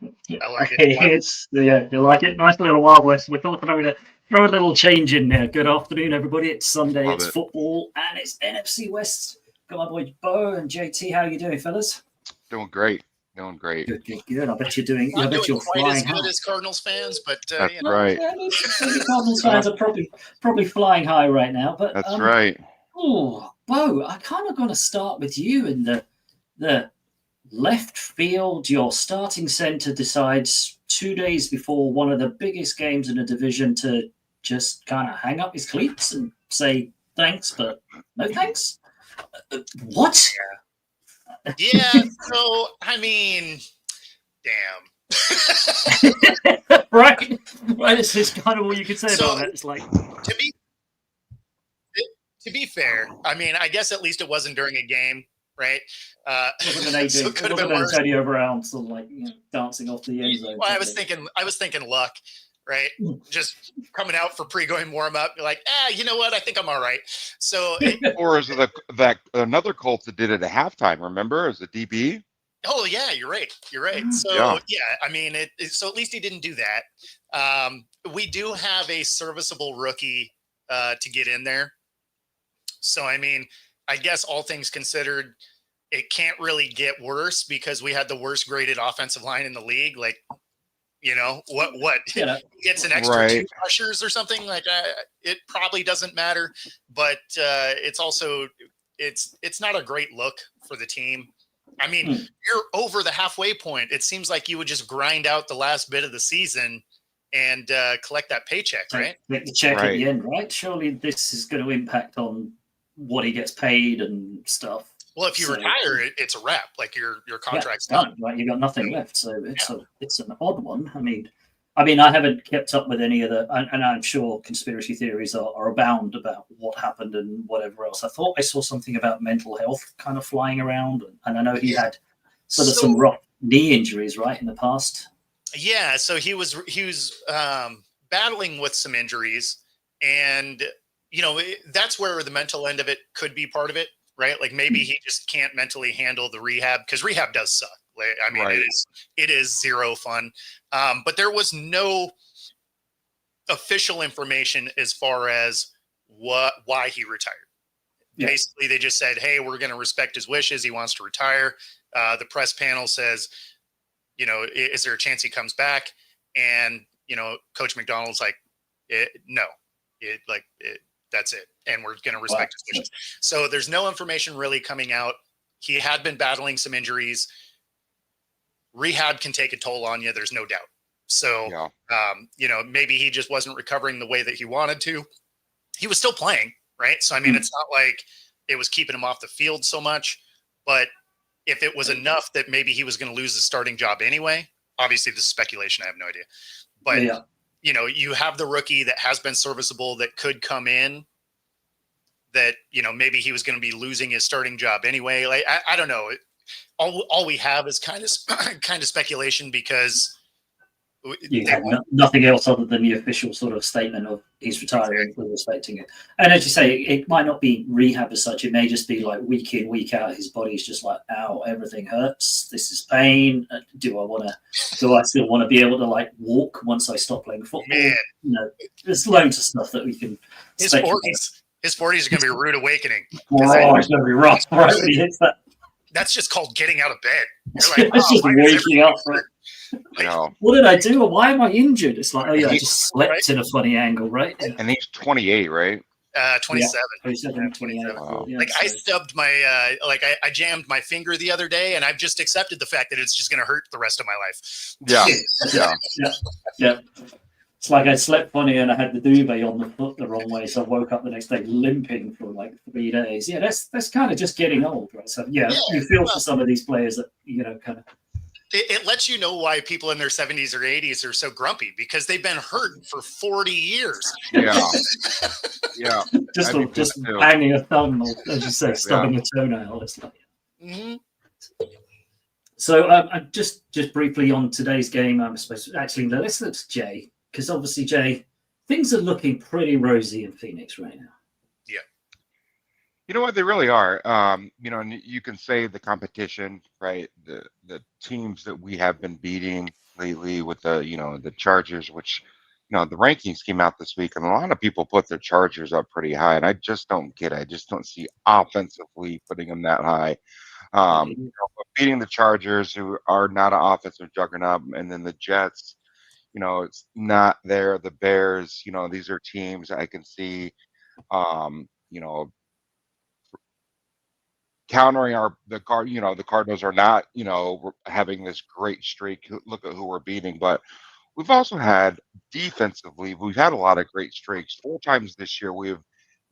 I like it. It's yeah, you like it? Nice little Wild West. We thought throw a little change in there. Good afternoon, everybody. It's Sunday. Love It's it. football, and it's NFC West. Got my boy Bo and JT. How you doing, fellas? Doing great. Doing great. Good, good, good. I bet you're doing. I Not bet doing you're quite as flying good high. as Cardinals fans, but That's No, right. yeah, I mean, maybe Cardinals Uh, fans are probably flying high right now. But that's right. oh, Bo, I kind of going to start with you in the left field. Your starting centre decides 2 days before one of the biggest games in the division to just kind of hang up his cleats and say thanks, but no thanks. What? yeah. So I mean, damn. Right, right. This is kind of all you could say So about it. It's like to be to be fair, I mean, I guess at least it wasn't during a game, right? it wasn't an So AJ, it it could have been wasn't worse. Antonio Brown sort of like dancing off the end zone. Well, I was thinking luck, right? Just coming out for pre-going warm up, like, you know what? I think I'm all right. So, Or is it that another Colt that did it at halftime? Remember, as a DB? oh yeah, you're right. You're right. So Yeah. yeah, I mean, so at least he didn't do that. We do have a serviceable rookie to get in there. So I mean, I guess all things considered, it can't really get worse because we had the worst graded offensive line in the league. Like, what You know, gets an extra two Right. rushers or something like it probably doesn't matter, but it's also it's not a great look for the team. I mean, you're over the halfway point. It seems like you would just grind out the last bit of the season and collect that paycheck, right? make the check at Right. the end, right? Surely this is going to impact on what he gets paid and stuff. Well, if you So, retire, it's a wrap. Like your yeah, contract's it's done. done. Right, you got nothing left. So Yeah. it's an odd one. I mean, I haven't kept up with any of the, and I'm sure conspiracy theories are abound about what happened and whatever else. I thought I saw something about mental health kind of flying around, and I know he had sort of some So rough knee injuries, right, in the past. yeah, so he was battling with some injuries, and that's where the mental end of it could be part of it, right? Like maybe he just can't mentally handle the rehab because rehab does suck. Like, I mean, Right. it is zero fun. But there was no official information as far as why he retired. Yeah. Basically, they just said, "Hey, we're going to respect his wishes. He wants to retire." The press panel says, is there a chance he comes back? And Coach McDonald's like, no, that's it, and we're going to respect his wishes. So there's no information really coming out. He had been battling some injuries. Rehab can take a toll on you. There's no doubt. So, Yeah. maybe he just wasn't recovering the way that he wanted to. He was still playing, right? So, I mean, it's not like it was keeping him off the field so much, but if it was enough that maybe he was going to lose the starting job anyway, obviously this is speculation. I have no idea, but Yeah. you have the rookie that has been serviceable that could come in that, maybe he was going to be losing his starting job anyway. Like, I don't know. All we have is kind of speculation because You had nothing else other than the official sort of statement of he's retiring, we're respecting it. And as you say, it might not be rehab as such. It may just be like week in, week out, his body's just like, ow, everything hurts. This is pain. Do I still want to be able to like walk once I stop playing football? Man. There's loads of stuff that we can his speculate. 40s are going to be a rude awakening. Oh, it's going to be rough, right? When he hits that. That's just called getting out of bed. You're like, It's just waking up. Right? No. What did I do? Or why am I injured? It's like, oh yeah, I just slept in a funny angle, right? And he's 28, right? 27. 27, 28. Wow. Yeah, Like I so- stubbed my, I jammed my finger the other day, and I've just accepted the fact that it's just going to hurt the rest of my life. Yeah. Yeah. It's like I slept funny and I had the duvet on the foot the wrong way, so I woke up the next day limping for like 3 days. Yeah, that's kind of just getting old, right? So yeah, you feel for some of these players that kind of. It lets you know why people in their 70s or 80s are so grumpy because they've been hurt for 40 years. Yeah. Yeah. just banging a thumb, or as you say, stubbing a toenail. It's like. Mm-hmm. So just briefly on today's game, I suppose actually let's look at Jay, because obviously Jay, things are looking pretty rosy in Phoenix right now. Yeah. You know what? They really are. And you can say the competition, right? The teams that we have been beating, lately with the Chargers, which the rankings came out this week, and a lot of people put their Chargers up pretty high, and I just don't get it. I just don't see offensively putting them that high. Beating the Chargers, who are not an offensive juggernaut, and then the Jets, it's not there. The Bears, these are teams I can see, um, you know, countering the Cardinals are not, having this great streak. Look at who we're beating, but we've also had defensively, we've had a lot of great streaks. 4 times this year, we've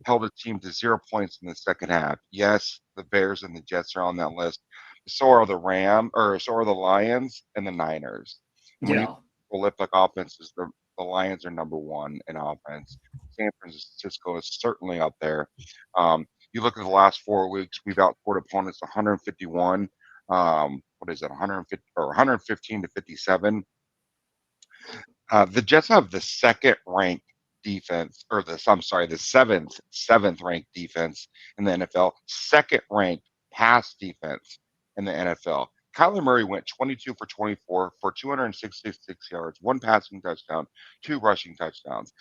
held a team to 0 points in the second half. Yes, the Bears and the Jets are on that list. So are the Lions and the Niners. And when you Yeah. prolific offenses, the Lions are number one in offense. San Francisco is certainly up there. You look at the last 4 weeks, we've outscored opponents 151. What is it, 150 or 115 to 57? The Jets have the second ranked defense, or the seventh ranked defense in the NFL, second ranked pass defense in the NFL. Kyler Murray went 22 for 24 for 266 yards, one passing touchdown, two rushing touchdowns.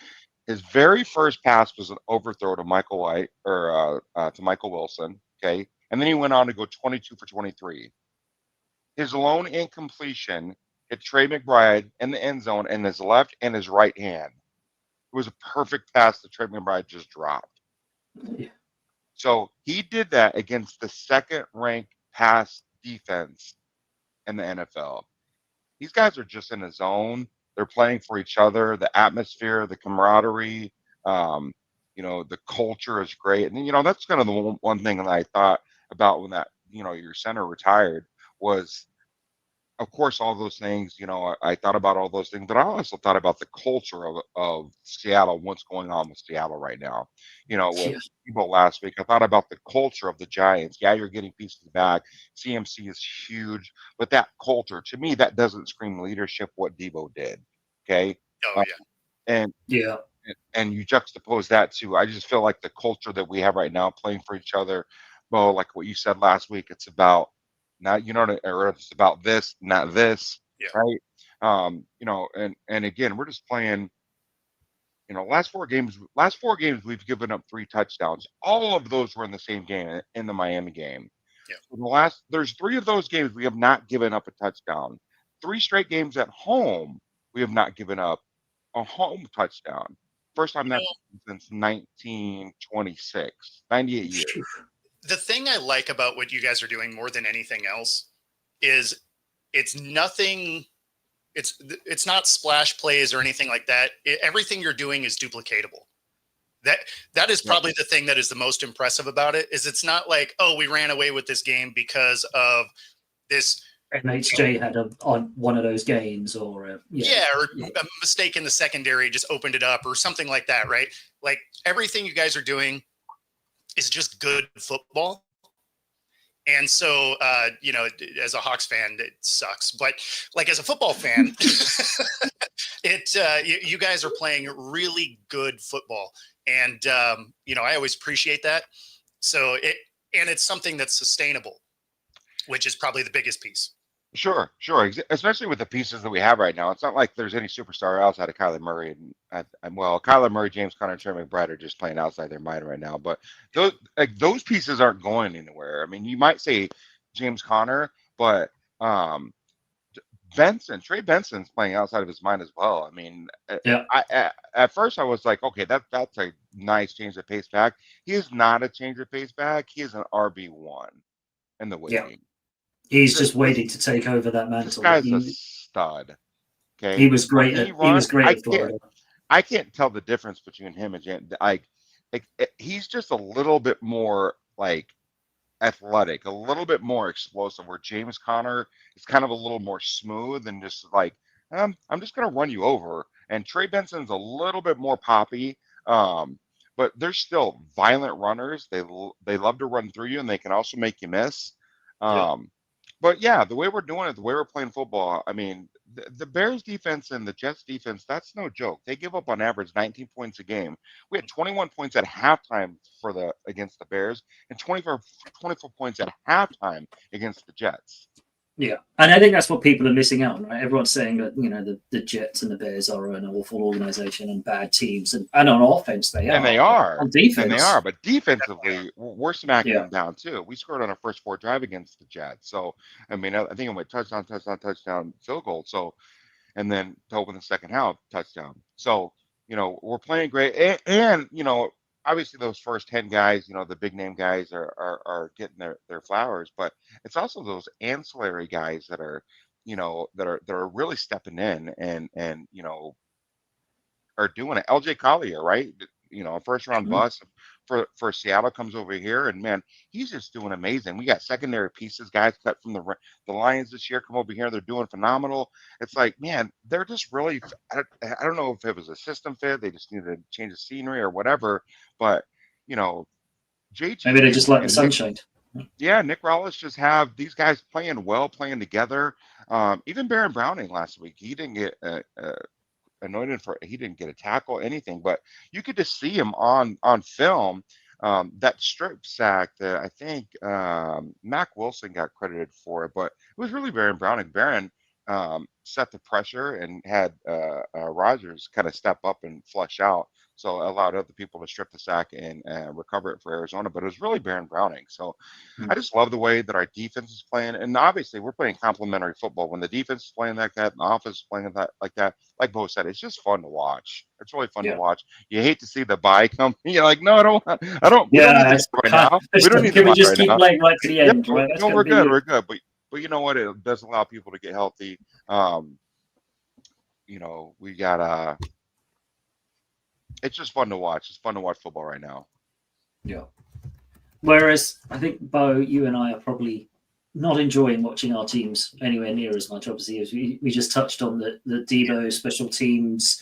His very first pass was an overthrow to Michael White to Michael Wilson. Okay, and then he went on to go 22 for 23. His lone incompletion hit Trey McBride in the end zone in his left and his right hand. It was a perfect pass that Trey McBride just dropped. So he did that against the second ranked pass defense in the NFL. These guys are just in a zone. They're playing for each other. The atmosphere, the camaraderie, the culture is great. And that's kind of the one thing that I thought about when your center retired was, of course, all those things. I thought about all those things, but I also thought about the culture of Seattle, what's going on with Seattle right now. With Yeah. people last week, I thought about the culture of the Giants. Yeah, you're getting pieces back. CMC is huge, but that culture, to me, that doesn't scream leadership what Debo did. Okay. Oh Uh, yeah. and Yeah. and you juxtapose that to, I just feel like the culture that we have right now, playing for each other. Well, like what you said last week, it's about not, or it's about this, not this, Yeah. right? And again, we're just playing. Last four games we've given up 3 touchdowns. All of those were in the same game, in the Miami game. Yeah. There's 3 of those games we have not given up a touchdown. 3 straight games at home we have not given up a home touchdown. First time You that's know, since 1926, 98 years. the thing I like about what you guys are doing more than anything else is it's nothing. It's not splash plays or anything like that. Everything you're doing is duplicatable. That is probably the thing that is the most impressive about it. Is it's not like, oh, we ran away with this game because of this. NHJ had on one of those games, or Or a mistake in the secondary just opened it up, or something like that, right? Like everything you guys are doing is just good football. And so, as a Hawks fan, it sucks. But like as a football fan, you guys are playing really good football, and I always appreciate that. So it's something that's sustainable, which is probably the biggest piece. Sure. Especially with the pieces that we have right now. It's not like there's any superstar outside of Kyler Murray. Kyler Murray, James Conner, and Trey McBride are just playing outside their mind right now. But those pieces aren't going anywhere. I mean, you might say James Conner, but Trey Benson's playing outside of his mind as well. I mean, Yeah. at first I was like, okay, that's a nice change of pace back. He is not a change of pace back. He is an RB1 in the waiting. He's just waiting to take over that This mantle. guy's a stud. Okay, He was great. He was great I at Florida. can't tell the difference between him and Jan. He's just a little bit more like athletic, a little bit more explosive. Where James Conner is kind of a little more smooth and just like, I'm just gonna run you over. And Trey Benson's a little bit more poppy. But they're still violent runners. They love to run through you, and they can also make you miss. But yeah, the way we're doing it, the way we're playing football, I mean, the Bears defense and the Jets defense, that's no joke. They give up on average 19 points a game. We had 21 points at halftime against the Bears and 24 points at halftime against the Jets. Yeah, and I think that's what people are missing out on, right? Everyone's saying that the Jets and the Bears are an awful organization and bad teams, and on offense they And they are, but are. on And they defense, are. But defensively, we're smacking yeah, them down too. We scored on our first 4 drive against the Jets. So, I mean, I think it went touchdown, touchdown, touchdown, field goal. So, and then to open the second half, touchdown. So, we're playing great. And obviously those first 10 guys, the big name guys are getting their flowers, but it's also those ancillary guys that are, that are really stepping in and are doing it. LJ Collier, right? A first round Mhm. bust for Seattle comes over here, and man, he's just doing amazing. We got secondary pieces, guys cut from the Lions this year, come over here. They're doing phenomenal. It's like, man, they're just really. I don't know if it was a system fit. They just needed to change the scenery or whatever. But you know, Maybe JT they just like the and Nick, sunshine. yeah, Nick Rollis just have these guys playing well, playing together. Even Baron Browning last week, he didn't get anointed for he didn't get a tackle anything, but you could just see him on film. That strip sack that I think Mac Wilson got credited for it, but it was really Baron Browning. Baron set the pressure and had Rogers kind of step up and flush out, so allowed other people to strip the sack and recover it for Arizona, but it was really Baron Browning. So I Mm. just love the way that our defense is playing, and obviously we're playing complementary football. When the defense is playing like that, and the offense is playing that, like Bo said, it's just fun to watch. It's really fun to Yeah, watch. You hate to see the bye come. You're like, no, I don't. I don't. We don't need yeah. the It's bye right kind now. We don't need the can we bye just right keep now. playing right to the Yeah, end, right? That's no, going to we're be good. We're good. But you know what? It does allow people to get healthy. Um, we got It's just fun to watch. It's fun to watch football right now. yeah. Whereas I think Bo, you and I are probably not enjoying watching our teams anywhere near as much. Obviously, as we just touched on the Debo special teams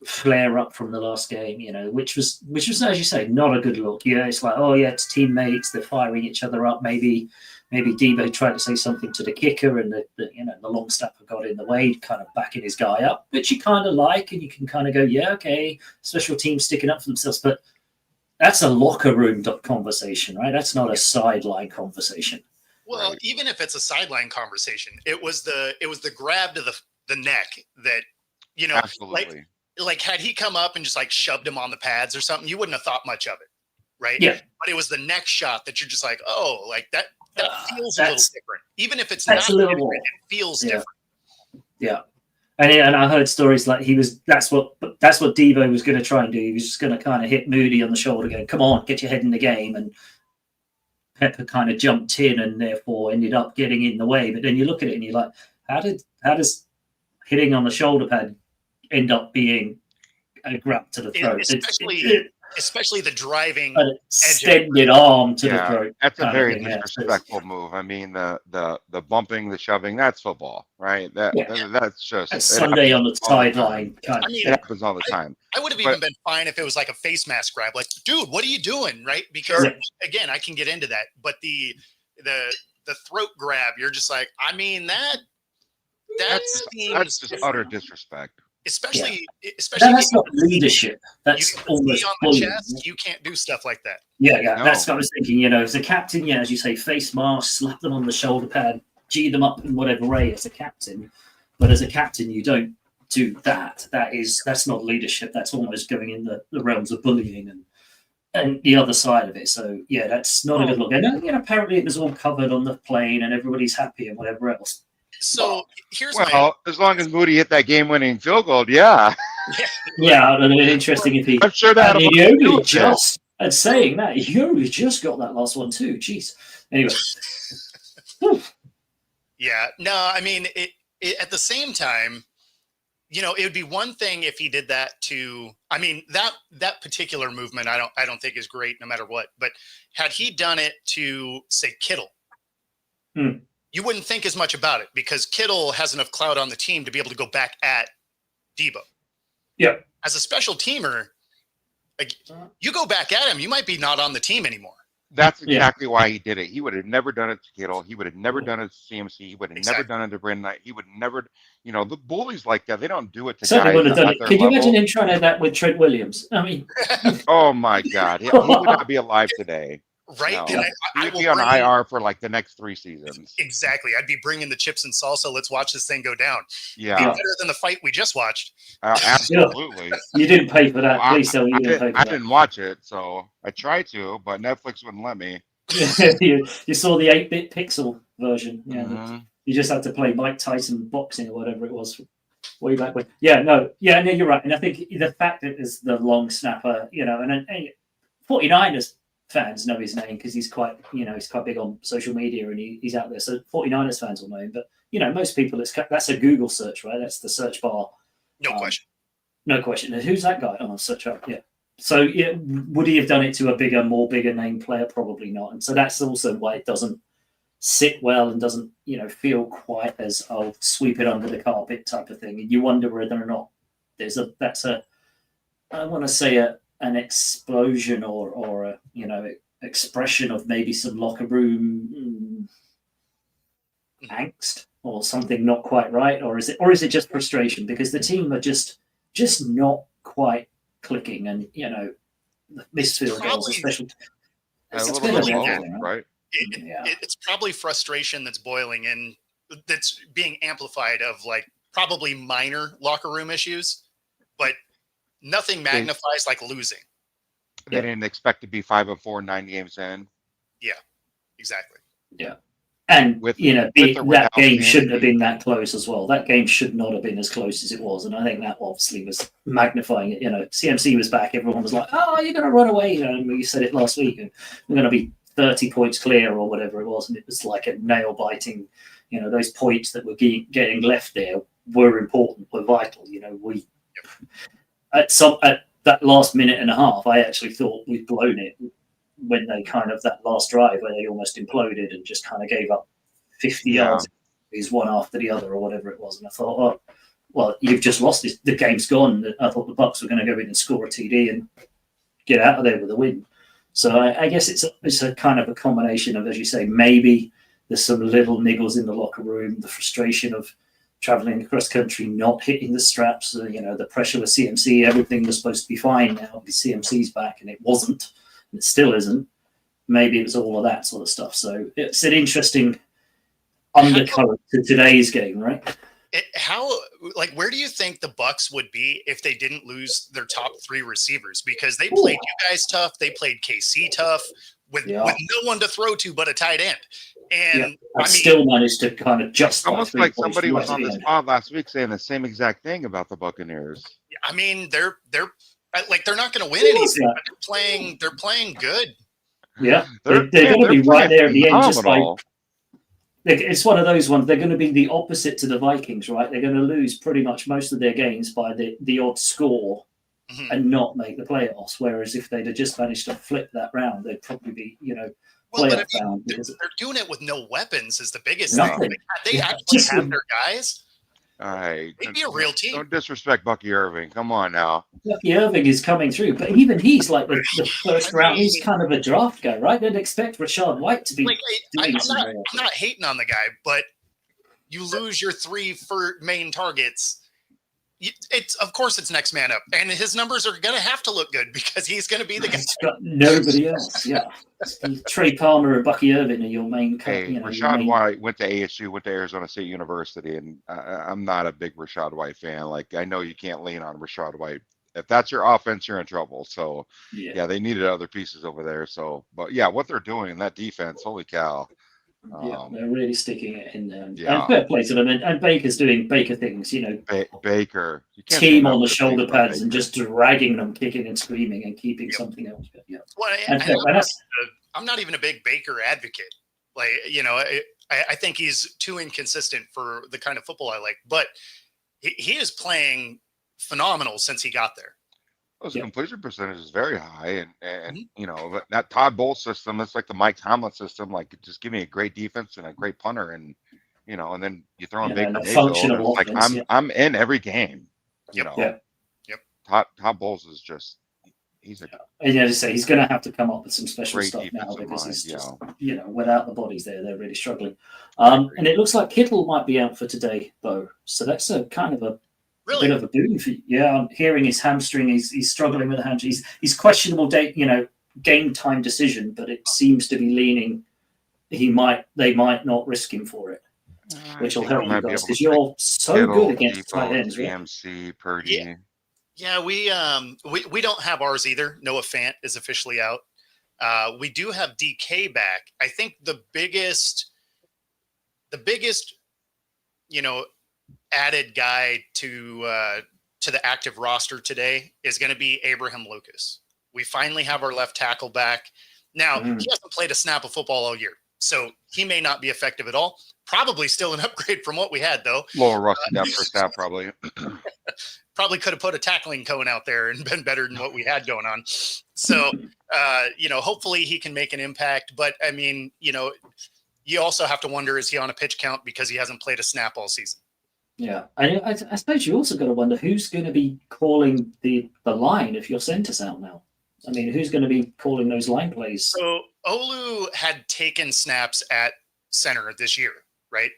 flare up from the last game, which was as you say, not a good look. Yeah, it's like, oh yeah, it's teammates, they're firing each other up. Maybe Debo tried to say something to the kicker, and the long snapper got in the way, kind of backing his guy up, which you kind of like, and you can kind of go, yeah, okay, special teams sticking up for themselves, but that's a locker room conversation, right? That's not a sideline conversation. Well, Right. even if it's a sideline conversation, it was the grab to the neck that like Absolutely. like had he come up and just like shoved him on the pads or something, you wouldn't have thought much of it, right? Yeah, But it was the neck shot that you're just like, oh, like that feels a little that's different. Even if it's not a little different, more. it feels Yeah, different. yeah. And I heard stories like that's what Devo was going to try and do. He was just going to kind of hit Moody on the shoulder, going, "Come on, get your head in the game." And Pepper kind of jumped in and therefore ended up getting in the way. But then you look at it and you're like, how does hitting on the shoulder pad end up being a grab to the throat? Especially the driving An extended arm to the Yeah, throat that's a kind of very thing. Yeah, disrespectful move. I mean, the bumping, the shoving, that's football, right? yeah, That's just that's it Sunday happens on the all the time. sideline kind I of mean, It thing. happens all the time. I would have But even been fine if it was like a face mask grab, like, dude, what are you doing, right? Because sure, again, I can get into that, but the throat grab, you're just like, I mean that that's seems just utter disrespect. especially That's not getting leadership. you That's get the C almost on the bullying. chest, you can't do stuff like that. Yeah. That's No, what I was thinking. As a captain, yeah, as you say, face mask, slap them on the shoulder pad, G them up in whatever way as a captain. But as a captain, you don't do that. That's not leadership. That's almost going in the realms of bullying and the other side of it. So yeah, that's not a good look. And apparently it was all covered on the plane and everybody's happy and whatever else. So here's well, as long as Moody hit that game-winning field goal, yeah, Yeah, it'd have been interesting if he. I'm sure And that. he only just. And saying that, he only just got that last one too. Jeez. Anyway. Yeah, no, I mean at the same time, it would be one thing if he did that to, I mean, that particular movement, I don't think is great no matter what. But had he done it to, say, Kittle, you wouldn't think as much about it because Kittle has enough clout on the team to be able to go back at Debo. Yeah. As a special teamer, like, you go back at him, you might be not on the team anymore. That's exactly why he did it. He would have never done it to Kittle. He would have never done it to CMC. He would have never done it to Brandon Knight. He would never, the bullies like that, they don't do it to Certainly guys would have done at it. their Could you level. imagine him trying to that with Trent Williams? I mean, Oh my God, he would not be alive today. right? No, And I he'd will be on bring IR for like the next 3 seasons. exactly. I'd be bringing the chips and salsa. Let's watch this thing go down. Be Yeah, Yeah. better than the fight we just watched. absolutely. You didn't pay for that. Well, Please tell me you didn't pay for I that. didn't watch it, so I tried to, but Netflix wouldn't let me. you saw the 8-bit pixel version. Yeah, Mhm. you just had to play Mike Tyson boxing or whatever it was way back when. Yeah, no, you're right. And I think the fact that there's the long snapper, and 49ers fans know his name because he's quite big on social media and he's out there. So 49ers fans will know him. But most people, that's a Google search, right? That's the search bar. No question. No question. And who's that guy? Oh, search up. Yeah. So would he have done it to a more bigger name player? Probably not. And so that's also why it doesn't sit well and doesn't feel quite as sweep it under the carpet type of thing. And you wonder whether or not I want to say an explosion or a expression of maybe some locker room angst or something not quite right, or is it just frustration because the team are just not quite clicking, and missed field goals, especially. A It's little been bit a of bit, both, right? It's probably frustration that's boiling in, that's being amplified of like probably minor locker room issues, but nothing magnifies like losing. They didn't expect to be 5-4, 9 games in. Yeah, exactly. Yeah. And With that without game CMC. shouldn't have been that close as well. That game should not have been as close as it was, and I think that obviously was magnifying it. CMC was back. Everyone was like, "Oh, you're going to run away!" And we said it last week, and we're going to be 30 points clear or whatever it was, and it was like a nail biting. Those points that were getting left there were important, were vital. We at that last minute and a half, I actually thought we'd blown it. When they that last drive where they almost imploded and just kind of gave up 50 yards, is one after the other or whatever it was, and I thought, oh, well, you've just lost this. The game's gone. I thought the Bucs were going to go in and score a TD and get out of there with a win. So I guess it's a kind of a combination of, as you say, maybe there's some little niggles in the locker room, the frustration of traveling across country, not hitting the straps, the pressure with CMC, everything was supposed to be fine now because CMC's back, and it wasn't. It still isn't. Maybe it was all of that sort of stuff. So it's an interesting undercurrent to today's game, right? Where do you think the Bucs would be if they didn't lose their top 3 receivers? Because they played you guys tough. They played KC tough with no one to throw to but a tight end. And still managed to kind of just almost like somebody was on this pod last week saying the same exact thing about the Buccaneers. I mean, they're not going to win anything, but they're playing good. Yeah, they're going to be right there at the end. Just like it's one of those ones. They're going to be the opposite to the Vikings, right? They're going to lose pretty much most of their games by the odd score and not make the playoffs. Whereas if they'd have just managed to flip that round, they'd probably be playoff bound. They're doing it with no weapons is the biggest thing. They actually have their guys. They'd be a real team. Don't disrespect Bucky Irving. Come on now. Bucky Irving is coming through, but even he's like the first round. He's kind of a draft guy, right? They'd expect Rashad White to be. I'm not hating on the guy, but you lose your 3 main targets. Of course it's next man up, and his numbers are going to have to look good because he's going to be the guy. He's got nobody else. Yeah, Trey Palmer and Bucky Irving are your main. Rashad White went to ASU, went to Arizona State University, and I'm not a big Rashad White fan. Like, I know you can't lean on Rashad White. If that's your offense, you're in trouble. So yeah, they needed other pieces over there. So, but yeah, what they're doing in that defense, holy cow. Yeah, they're really sticking it in there. Yeah. And fair play to them. And Baker's doing Baker things, Baker. Team on the shoulder pads and just dragging them, kicking and screaming and keeping something else. Yeah. Well, I'm not even a big Baker advocate. Like, I think he's too inconsistent for the kind of football I like. But he is playing phenomenal since he got there. His completion percentage is very high, and that Todd Bowles system, it's like the Mike Tomlin system. Like, just give me a great defense and a great punter, and then you throw in Baker Mayfield. Like, I'm in every game. Todd Bowles is just he's a. And as I say, he's going to have to come up with some special stuff now because he's just without the bodies there, they're really struggling. And it looks like Kittle might be out for today, though. So that's a kind of a. Really? Bit of a boon for you. Yeah, I'm hearing his hamstring. He's struggling with a hamstring. He's questionable date. game time decision, but it seems to be leaning. They might not risk him for it, which will help you guys because you're so good against tight ends, right? CMC, Purdy. Yeah, we don't have ours either. Noah Fant is officially out. We do have DK back. I think the biggest, added guy to the active roster today is going to be Abraham Lucas. We finally have our left tackle back. Now, he hasn't played a snap of football all year, so he may not be effective at all. Probably still an upgrade from what we had, though. Lower rusty depth for snap, probably. Probably could have put a tackling cone out there and been better than what we had going on. So, hopefully he can make an impact. But, I mean, you also have to wonder, is he on a pitch count because he hasn't played a snap all season? Yeah, I suppose you also got to wonder who's going to be calling the line if your center's out now. I mean, who's going to be calling those line plays? So Olu had taken snaps at center this year, right?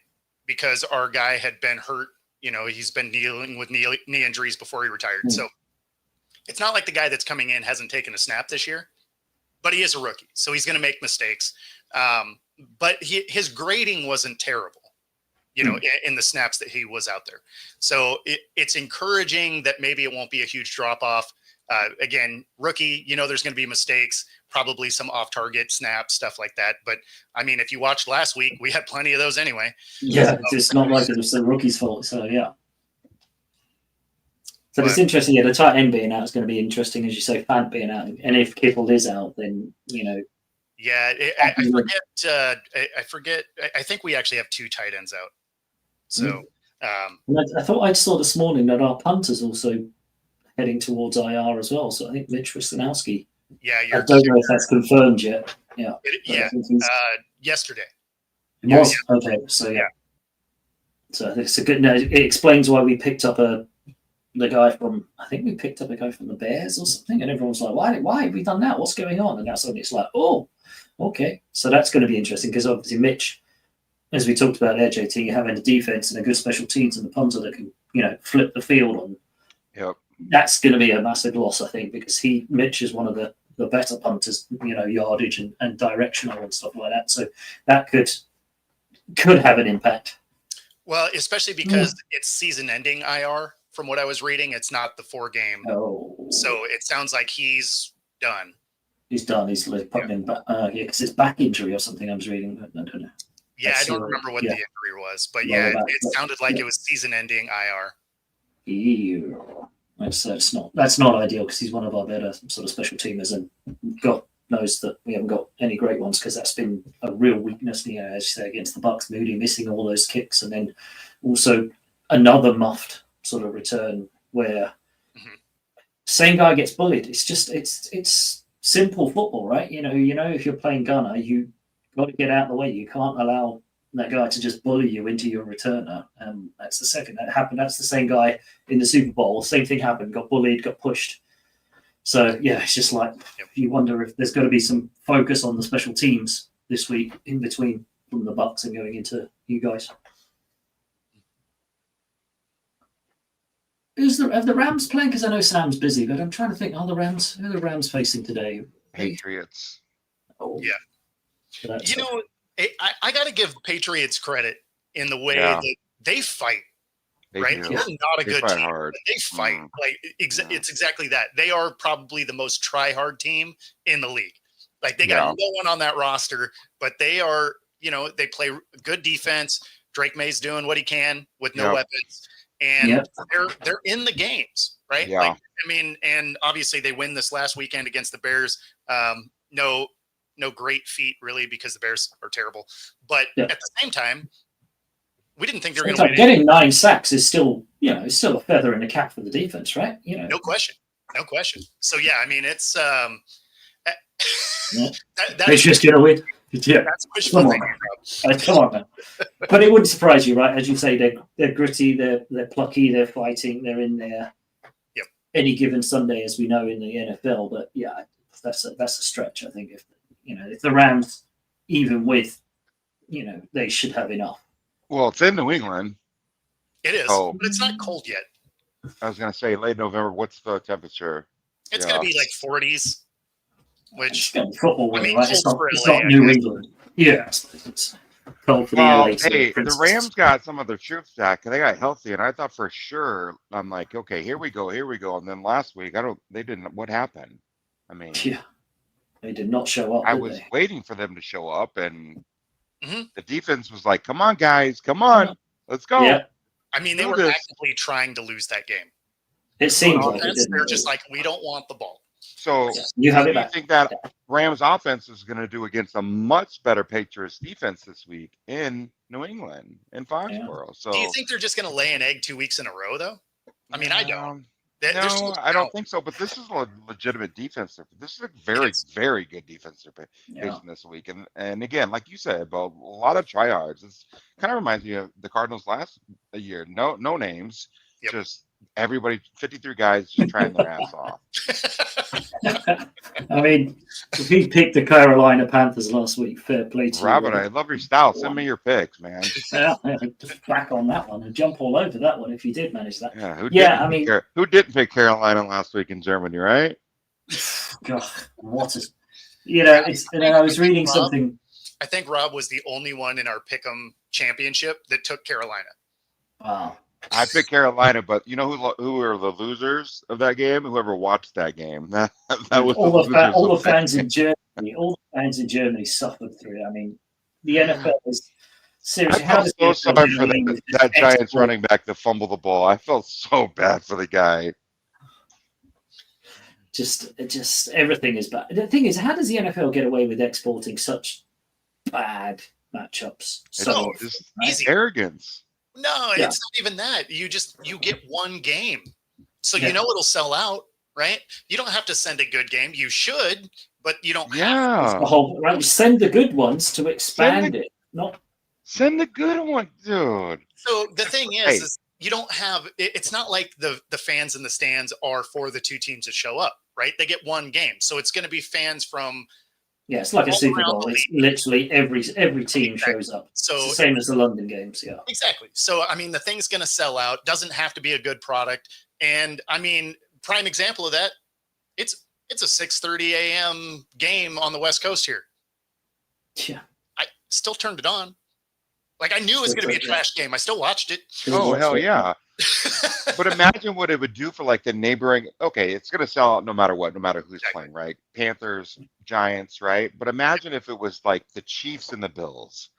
Because our guy had been hurt. He's been dealing with knee injuries before he retired. So it's not like the guy that's coming in hasn't taken a snap this year, but he is a rookie. So he's going to make mistakes. But his grading wasn't terrible, in the snaps that he was out there. So it's encouraging that maybe it won't be a huge drop off. Again, rookie, there's going to be mistakes, probably some off-target snaps, stuff like that. But, I mean, if you watched last week, we had plenty of those anyway. Yeah, it's not like it was the rookie's fault. So, yeah. So it's interesting. Yeah, the tight end being out is going to be interesting, as you say, Fant being out. And if Kittle is out, then, Yeah, I forget. I think we actually have 2 tight ends out. So I thought I saw this morning that our punter's also heading towards IR as well. So I think Mitch Wisnowski. Yeah, I don't know if that's confirmed yet. Yeah. Yesterday. It was? Okay. So yeah. So I think it's a good. No, it explains why we picked up the guy from. I think we picked up a guy from the Bears or something, and everyone's like, "Why have we done that? What's going on?" And that's when it's like, "Oh, okay." So that's going to be interesting because obviously Mitch, as we talked about there, JT, having a defense and a good special teams and the punter that can, flip the field on. Yep. That's going to be a massive loss, I think, because Mitch is one of the better punters, yardage and directional and stuff like that. So that could have an impact. Well, especially because it's season-ending IR. From what I was reading, it's not the 4-game. Oh. So it sounds like he's done. He's done. He's putting in back. Because it's back injury or something. I was reading. I don't know. Yeah, I don't remember what the injury was, but it sounded like it was season-ending IR. Ew. That's not ideal because he's one of our better sort of special teamers, and God knows that we haven't got any great ones because that's been a real weakness. As you say, against the Bucks, Moody missing all those kicks, and then also another muffed sort of return where same guy gets bullied. It's just it's simple football, right? If you're playing gunner, you got to get out of the way. You can't allow that guy to just bully you into your returner. That's the second that happened. That's the same guy in the Super Bowl. Same thing happened. Got bullied, got pushed. So, yeah, it's just like you wonder if there's got to be some focus on the special teams this week in between from the Bucks and going into you guys. Have the Rams playing? Because I know Sam's busy, but I'm trying to think. Who are the Rams facing today? Patriots. Oh, yeah. I got to give Patriots credit in the way that they fight. Right? They're not a good team. Hard. They fight. It's exactly that. They are probably the most try-hard team in the league. Like they got no one on that roster, but they are, they play good defense. Drake May's doing what he can with no weapons. And they're in the games, right? Yeah. And obviously they win this last weekend against the Bears. No great feat really because the Bears are terrible. But at the same time, we didn't think they were going to win. Getting 9 sacks is still, it's still a feather in the cap for the defense, right? No question. So it's that's just going to win. Yeah, that's wishful thinking. Come on, man. But it wouldn't surprise you, right? As you say, they're gritty, they're plucky, they're fighting, they're in there. Yep. Any given Sunday, as we know in the NFL. But yeah, that's a stretch. I think if the Rams, even with, they should have enough. Well, it's in New England. It is, but it's not cold yet. I was going to say late November. What's the temperature? It's going to be like 40s. which It's football I weather, mean, right? It's cold not, for it's LA, not I New guess. England. Yeah, I suppose it's cold for the Well, LA sort of hey, the princesses. Rams got some of their troops back, and they got healthy, and I thought for sure, I'm like, okay, here we go. And then last week, they didn't. What happened? I mean, Yeah, they did not show up, I did was they? waiting for them to show up, and Mhm. the defense was like, come on, guys, come on, let's go. Yeah, I mean, they Do were this. actively trying to lose that game. it On seemed like it, offense, didn't they're it? just like, we don't want the ball. So, Yeah, you have what it do you back. think that Yeah. Rams offense is going to do against a much better Patriots defense this week in New England, in Foxborough? Do you So, think they're just going to lay an egg 2 weeks in a row, though? I mean, I don't. There's too No, much I don't talent. think so. But this is a legitimate defense. This is a It very, is. very good defense they're Yeah. facing this week. And again, like you said, Bo, a lot of tryhards. It's kind of reminds me of the Cardinals last year. No names, Yep. just everybody, 53 guys just trying their ass off. I mean, if he picked the Carolina Panthers last week, fair play to Robert, you. I love your style. Send me your picks, man. Yeah, just back on that one and jump all over that one if you did manage that. Yeah, who didn't pick Carolina last week in Germany, right? God, what is, it's, and then I was reading Rob, something. I think Rob was the only one in our Pick'em championship that took Carolina. Wow. I picked Carolina, but you know who were the losers of that game? Whoever watched that game. That was all the the, losers. all of the that fans game. in Germany, all the fans in Germany suffered through it. I mean, the NFL is I seriously. How felt does so the NFL sorry get for away with that this Giants export? running back to fumble the ball. I felt so bad for the guy. Just everything is bad. The thing is, how does the NFL get away with exporting such bad matchups? So It's just easy. arrogance. No, Yeah. it's not even that. You get one game. So Yeah. you know it'll sell out, right? You don't have to send a good game. You should, but you don't have Yeah. the whole right. Send the good ones to expand it, not. Send the good one, dude. So the thing Hey. is you don't have it's not like the fans in the stands are for the two teams that show up, right? They get one game. So it's going to be fans from Yeah, it's like a all Super around Bowl. the It's league. literally every team Exactly. shows up. So It's the same as the London games. Yeah. Exactly. So I mean the thing's going to sell out, doesn't have to be a good product. And I mean, prime example of that, it's a 6:30 a.m. game on the West Coast here. Yeah. I still turned it on. Like I knew it was going to be a trash game. I still watched it. Oh, hell yeah. But imagine what it would do for like the neighboring. Okay, it's going to sell out no matter what, no matter who's Exactly. playing, right? Panthers, Giants, right? But imagine if it was like the Chiefs and the Bills,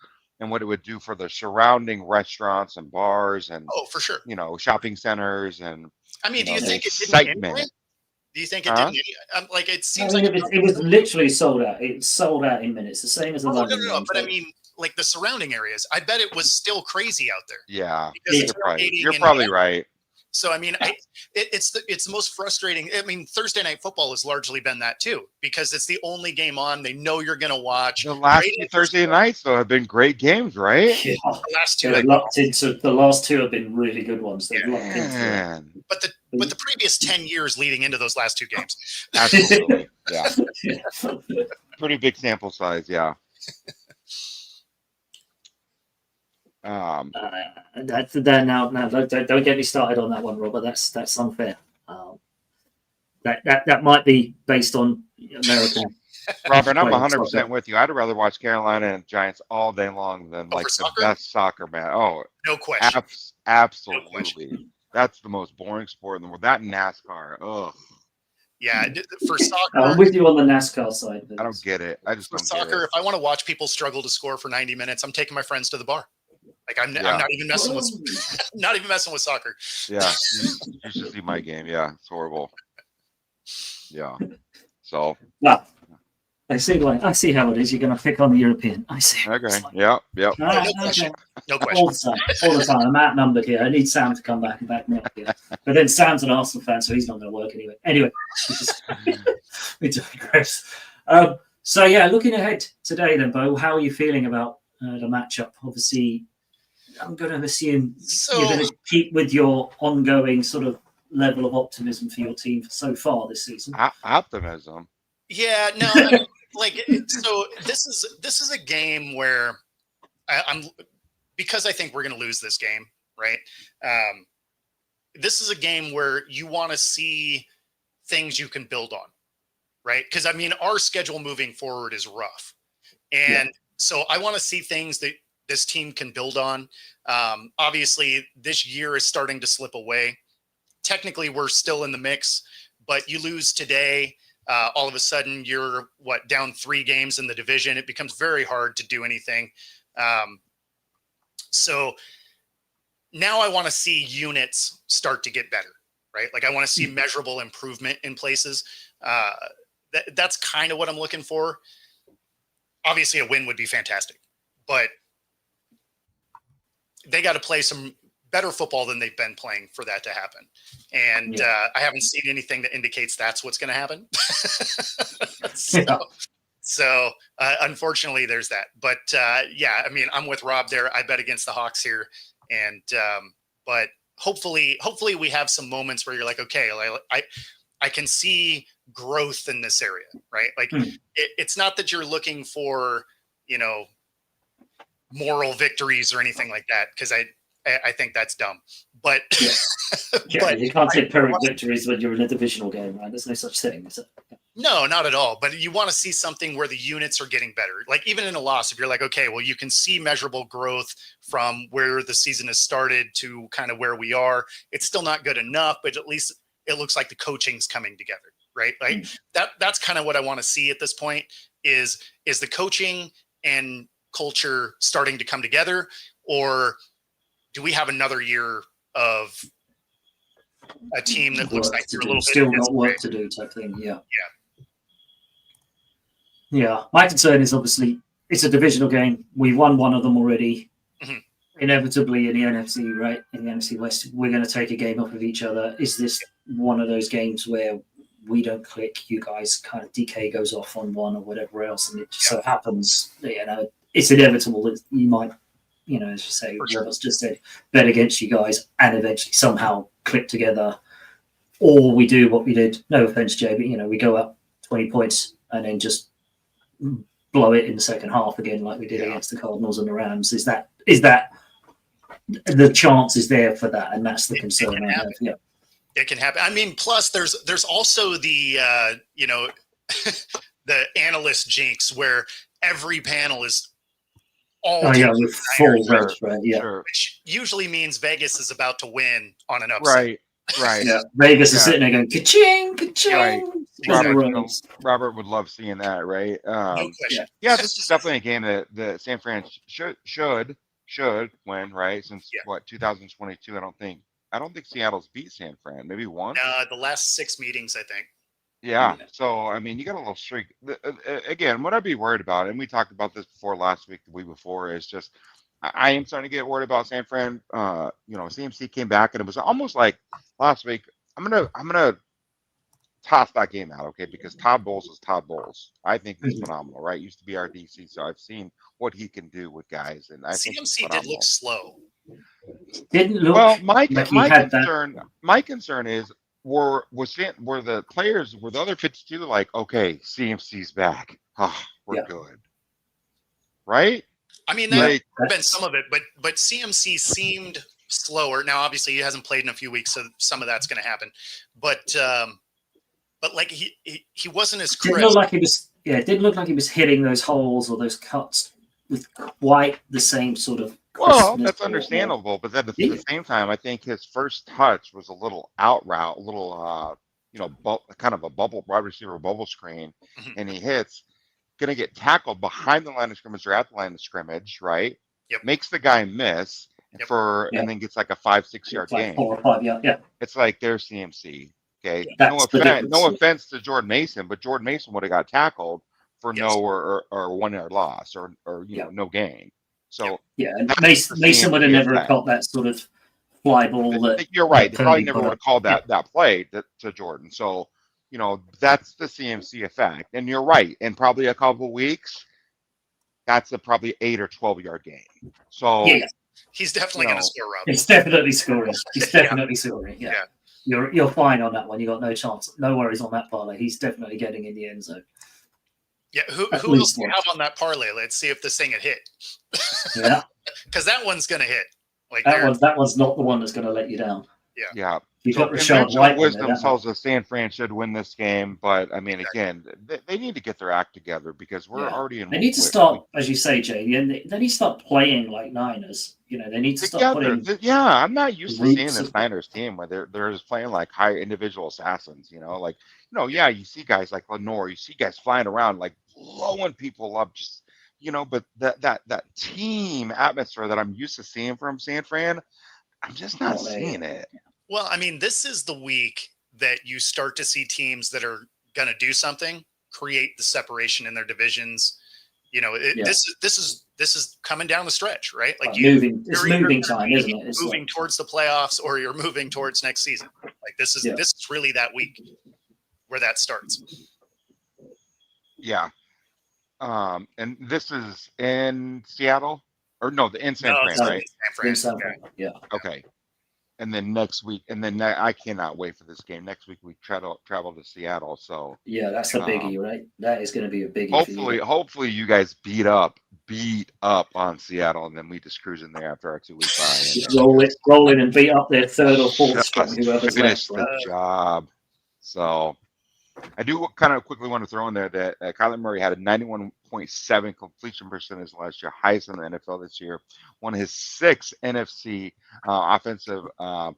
and what it would do for the surrounding restaurants and bars and Oh, for sure. shopping centers and I mean, do you the think it didn't anyway? excitement. Do you think it Huh? didn't? Like it I seems mean, like it was literally sold out. It sold out in minutes, the same as the no, London no. games. But I mean, like the surrounding areas. I bet it was still crazy out there. Yeah, Because Yeah. it's you're tailgating probably and- right. So I mean, it's the most frustrating. I mean, Thursday night football has largely been that too, because it's the only game on. They know you're going to watch. The last Ratings two are Thursday still- nights though have been great games, right? Yeah. The last two, They're have- locked into the last two have been really good ones. They've Yeah. locked into it. Man, but the previous 10 years leading into those last two games. absolutely. Yeah, Yeah. pretty big sample size. Yeah. That's now. Don't get me started on that one, Robert. That's unfair. That might be based on American. Robert, I'm playing 100% soccer. with you. I'd rather watch Carolina and Giants all day long than Oh, like for the soccer? best soccer, man. Oh, No question. absolutely. That's the most boring sport in the world. That and NASCAR. Ugh, Yeah, for I'm soccer, with you on the NASCAR side. I don't get it. I just for don't get soccer, it. if I want to watch people struggle to score for 90 minutes, I'm taking my friends to the bar. Like I'm Yeah. not even messing with not even messing with soccer. Yeah, you should see my game. Yeah, it's horrible. Yeah. So Well, I see how it is. You're going to pick on the European. I see. okay. Yep. All right, no question. okay. No All question. the time. I'm outnumbered here. I need Sam to come back and back me up here. But then Sam's an Arsenal fan, so he's not going to work anyway. Anyway, we digress. So yeah, looking ahead today, then, Bo, how are you feeling about the matchup? Obviously, I'm going to assume So- you're going to keep with your ongoing sort of level of optimism for your team so far this season. Optimism. Yeah, no, I mean, so this is a game where I'm because I think we're going to lose this game, right? This is a game where you want to see things you can build on, right? Because I mean, our schedule moving forward is rough. And so I want to see things that this team can build on. Obviously, this year is starting to slip away. Technically, we're still in the mix, but you lose today. All of a sudden, you're down 3 games in the division. It becomes very hard to do anything. So now I want to see units start to get better, right? Like I want to see measurable improvement in places. That's kind of what I'm looking for. Obviously, a win would be fantastic, but they got to play some better football than they've been playing for that to happen. And I haven't seen anything that indicates that's what's going to happen. So unfortunately, there's that. But yeah, I mean, I'm with Rob there. I bet against the Hawks here, and but hopefully we have some moments where you're like, okay, I can see growth in this area, right? Like it's not that you're looking for, moral victories or anything like that, because I think that's dumb. But but you can't take Pyrrhic victories when you're in a divisional game, right? There's no such thing. No, not at all. But you want to see something where the units are getting better. Like even in a loss, if you're like, okay, well, you can see measurable growth from where the season has started to kind of where we are. It's still not good enough, but at least it looks like the coaching's coming together, right? Like that's kind of what I want to see at this point is the coaching and culture starting to come together, or do we have another year of a team that looks like they're a little bit still got work to do type thing? Yeah. My concern is obviously it's a divisional game. We won one of them already. Inevitably in the NFC, right? In the NFC West, we're going to take a game off of each other. Is this one of those games where we don't click? You guys kind of DK goes off on one or whatever else, and it just so happens, it's inevitable that you might, as you say, Robert's just said, bet against you guys and eventually somehow click together. Or we do what we did, no offense, Jay, but, we go up 20 points and then just blow it in the second half again like we did against the Cardinals and the Rams. Is that the chance is there for that? And that's the concern I have. Yeah. It can happen. I mean, plus there's also the, the analyst jinx where every panel is all with full hurt, right? Yeah. Sure. Which usually means Vegas is about to win on an upset. Right. Yeah. Vegas is sitting there going, ka-ching, ka-ching. Right. Robert would love seeing that, right? No question. Yeah, this is definitely a game that San Fran should win, right? Since 2022, I don't think Seattle's beat SanRan. Maybe once. The last 6 meetings, I think. Yeah. So I mean, you got a little streak. Again, what I'd be worried about, and we talked about this before last week, the week before, is just I am starting to get worried about San Fran. CMC came back, and it was almost like last week. I'm gonna toss that game out, okay? Because Todd Bowles is Todd Bowles. I think he's phenomenal, right? Used to be our DC, so I've seen what he can do with guys, and I think CMC did look slow. Didn't look well. my concern is were the players, were the other 52 like, okay, CMC's back, we're good, right? I mean, that could have been some of it, but CMC seemed slower. Now, obviously, he hasn't played in a few weeks, so some of that's going to happen. But like he wasn't as crisp. Didn't look like he was hitting those holes or those cuts with quite the same sort of. Well, that's understandable, but then at the same time, I think his first touch was a little out route, a little kind of a wide receiver bubble screen, and he hits. Going to get tackled behind the line of scrimmage or at the line of scrimmage, right? Yep. Makes the guy miss and then gets like a 5-6 yard gain. 4 or 5, yeah. It's like there's CMC. Okay. Yeah, no offense to Jordan Mason, but Jordan Mason would have got tackled for no or 1 yard loss or no gain. So and Mason would have never caught that sort of fly ball. You're right. They probably never would have called that play to Jordan. So that's the CMC effect. And you're right. In probably a couple of weeks, that's a probably 8 or 12 yard gain. So he's definitely going to score, Rob. He's definitely scoring. He's definitely scoring. Yeah. You're fine on that one. You got no chance. No worries on that parlay. He's definitely getting in the end zone. Yeah. Who else do you have on that parlay? Let's see if this thing had hit. Yeah. Because that one's going to hit. Like that one's not the one that's going to let you down. Yeah. You got Rashad Conventional White on there. wisdom tells us San Fran should win this game, but I mean, again, they need to get their act together because we're already in. They need to start, as you say, Jay. They need to start playing like Niners. They need to start putting. Yeah, I'm not used to seeing roots this of- Niners team where they're just playing like high individual assassins. Yeah, you see guys like Lenore, you see guys flying around like blowing people up, just but that team atmosphere that I'm used to seeing from San Fran, I'm just not seeing it. Well, I mean, this is the week that you start to see teams that are going to do something, create the separation in their divisions. This is coming down the stretch, right? Like it's moving time, isn't it? It's moving towards the playoffs, or you're moving towards next season. Like this is really that week where that starts. Yeah. And this is in Seattle, or no, in San Fran, right? San Fran. Yeah. Okay. And then next week, I cannot wait for this game. Next week we travel to Seattle. So yeah, that's the biggie, right? That is going to be a biggie. Hopefully you guys beat up on Seattle, and then we just cruise in there after our 2 week bye. Just roll in and beat up their third or fourth string, whoever's finish left. The job. So I do kind of quickly want to throw in there that Kyler Murray had a 91.7 completion percentage last year, highest in the NFL this year. Won his 6th NFC Offensive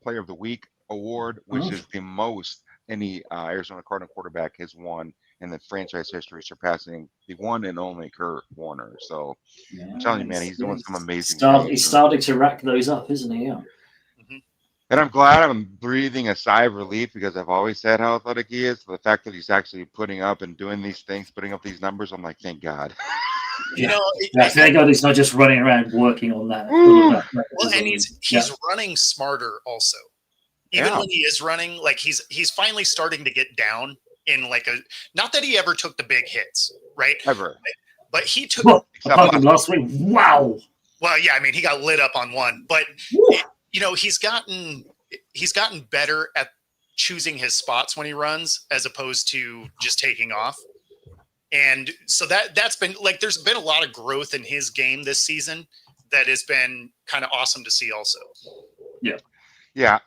Player of the Week award, which is the most any Arizona Cardinal quarterback has won in the franchise history, surpassing the one and only Kurt Warner. So I'm telling you, man, he's doing some amazing things. He's starting to rack those up, isn't he? Yeah. And I'm glad I'm breathing a sigh of relief because I've always said how athletic he is. The fact that he's actually putting up and doing these things, putting up these numbers, I'm like, thank God. Thank God he's not just running around working on that. Well, and he's running smarter also. Even when he is running, like he's finally starting to get down in like not that he ever took the big hits, right? Ever. But he took last week. Wow. Well, yeah, I mean, he got lit up on one, but he's gotten better at choosing his spots when he runs as opposed to just taking off. And so that's been like, there's been a lot of growth in his game this season that has been kind of awesome to see also. Yeah. Yeah.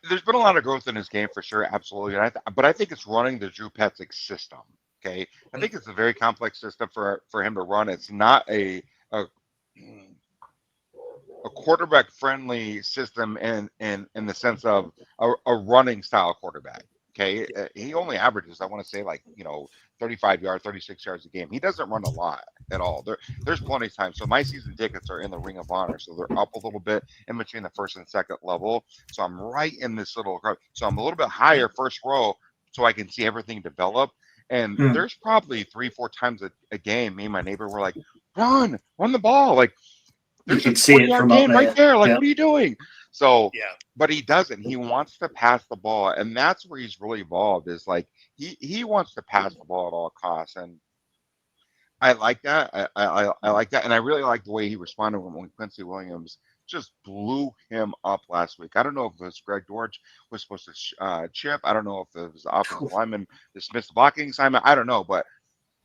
There's been a lot of growth in his game for sure. Absolutely. But I think it's running the Drew Petzing system. Okay. I think it's a very complex system for him to run. It's not a quarterback friendly system in the sense of a running style quarterback. Okay. He only averages, I want to say 35 yards, 36 yards a game. He doesn't run a lot at all. There's plenty of time. So my season tickets are in the Ring of Honor. So they're up a little bit in between the first and second level. So I'm right in this little crowd. So I'm a little bit higher first row so I can see everything develop. And there's probably 3-4 times a game, me and my neighbor were like, run the ball. Like, there's a 20-yard game right there. Like, what are you doing? So, but he doesn't. He wants to pass the ball, and that's where he's really evolved. Is like he wants to pass the ball at all costs, and I like that. I like that, and I really like the way he responded when Quincy Williams just blew him up last week. I don't know if it was Greg Dortch was supposed to chip. I don't know if it was the offensive lineman dismissed the blocking assignment. I don't know, but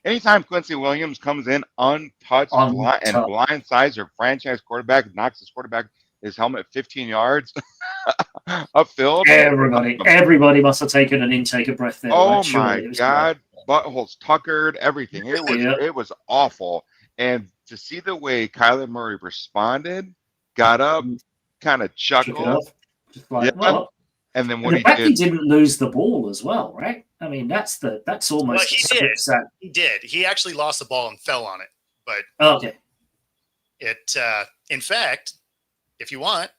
anytime Quincy Williams comes in untouched and blindsides your franchise quarterback, knocks his quarterback his helmet 15 yards upfield. Everybody must have taken an intake of breath there. Oh my God. Buttholes tuckered, everything. It was awful. And to see the way Kyler Murray responded, got up, kind of chuckled. And then what he didn't lose the ball as well, right? I mean, that's almost. Well, he did. He actually lost the ball and fell on it. But okay. In fact, if you want,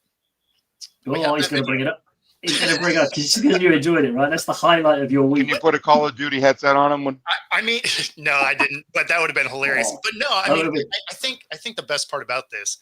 he's going to bring it up. He's going to bring it up because you enjoyed it, right? That's the highlight of your week. Can you put a Call of Duty headset on him? I mean, no, I didn't. But that would have been hilarious. But no, I mean, I think the best part about this.